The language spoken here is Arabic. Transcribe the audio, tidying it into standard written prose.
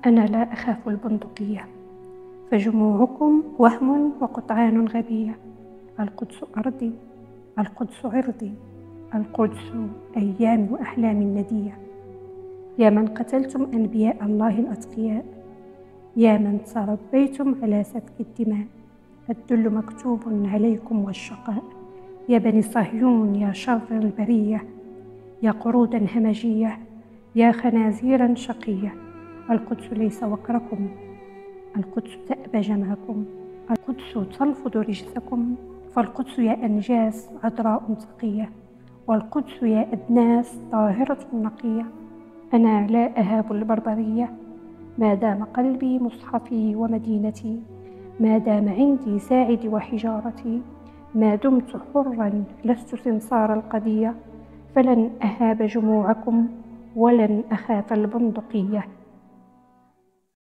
أنا لا أخاف البندقية، فجموعكم وهم وقطعان غبية. القدس أرضي، القدس عرضي، القدس أيام وأحلام ندية. يا من قتلتم أنبياء الله الأتقياء، يا من تربيتم على سفك الدماء، الذل مكتوب عليكم والشقاء. يا بني صهيون يا شر البرية، يا قرودا همجية، يا خنازيرا شقية. القدس ليس وكركم، القدس تأبى جمعكم، القدس تلفظ رجسكم. فالقدس يا أنجاس عذراء تقية، والقدس يا أدناس طاهرة نقية. أنا لا أهاب البربرية، ما دام قلبي مصحفي ومدينتي، ما دام عندي ساعدي وحجارتي، ما دمت حرا لست سمسار القضية. فلن أهاب جموعكم ولن أخاف البندقية.